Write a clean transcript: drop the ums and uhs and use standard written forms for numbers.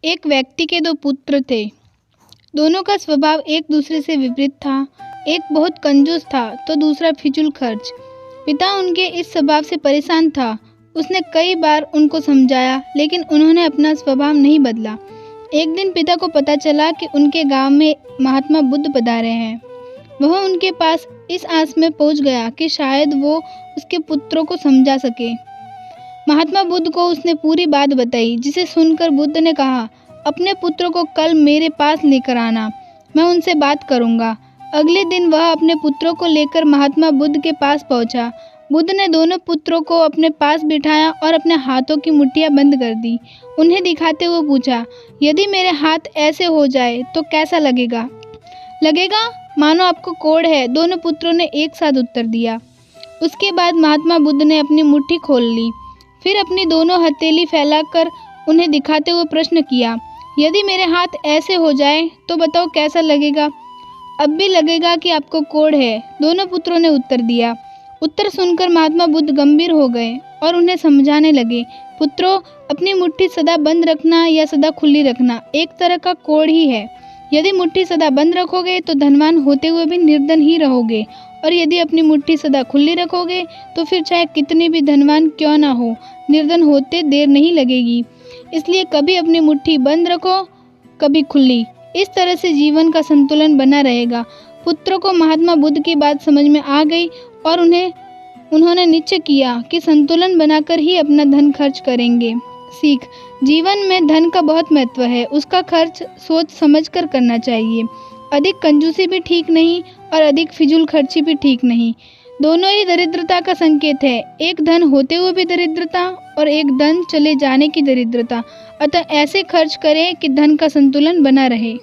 एक व्यक्ति के दो पुत्र थे। दोनों का स्वभाव एक दूसरे से विपरीत था। एक बहुत कंजूस था तो दूसरा फिजूल खर्च। पिता उनके इस स्वभाव से परेशान था। उसने कई बार उनको समझाया, लेकिन उन्होंने अपना स्वभाव नहीं बदला। एक दिन पिता को पता चला कि उनके गांव में महात्मा बुद्ध पधारे हैं। वह उनके पास इस आस में पहुंच गया कि शायद वो उसके पुत्रों को समझा सके। महात्मा बुद्ध को उसने पूरी बात बताई, जिसे सुनकर बुद्ध ने कहा, अपने पुत्रों को कल मेरे पास लेकर आना, मैं उनसे बात करूंगा। अगले दिन वह अपने पुत्रों को लेकर महात्मा बुद्ध के पास पहुंचा। बुद्ध ने दोनों पुत्रों को अपने पास बिठाया और अपने हाथों की मुट्ठियां बंद कर दी। उन्हें दिखाते हुए पूछा, यदि मेरे हाथ ऐसे हो जाए तो कैसा लगेगा? लगेगा मानो आपको कोढ़ है, दोनों पुत्रों ने एक साथ उत्तर दिया। उसके बाद महात्मा बुद्ध ने अपनी मुट्ठी खोल ली, फिर अपनी दोनों हथेली फैलाकर उन्हें दिखाते हुए प्रश्न किया, यदि मेरे हाथ ऐसे हो जाए तो बताओ कैसा लगेगा? अब भी लगेगा कि आपको कोढ़ है, दोनों पुत्रों ने उत्तर दिया। उत्तर सुनकर महात्मा बुद्ध गंभीर हो गए और उन्हें समझाने लगे, पुत्रों, अपनी मुट्ठी सदा बंद रखना या सदा खुली रखना एक तरह का कोढ़ ही है। यदि मुट्ठी सदा बंद रखोगे तो धनवान होते हुए भी निर्धन ही रहोगे, और यदि अपनी मुट्ठी सदा खुली रखोगे तो फिर चाहे कितने भी धनवान क्यों ना हो, निर्धन होते देर नहीं लगेगी। इसलिए कभी अपनी मुट्ठी बंद रखो, कभी खुली। इस तरह से जीवन का संतुलन बना रहेगा। पुत्रों को महात्मा बुद्ध की बात समझ में आ गई और उन्होंने निश्चय किया कि संतुलन बनाकर ही अपना धन खर्च करेंगे। सीख: जीवन में धन का बहुत महत्व है, उसका खर्च सोच समझ कर करना चाहिए। अधिक कंजूसी भी ठीक नहीं और अधिक फिजूल खर्ची भी ठीक नहीं। दोनों ही दरिद्रता का संकेत है, एक धन होते हुए भी दरिद्रता और एक धन चले जाने की दरिद्रता। अतः ऐसे खर्च करें कि धन का संतुलन बना रहे।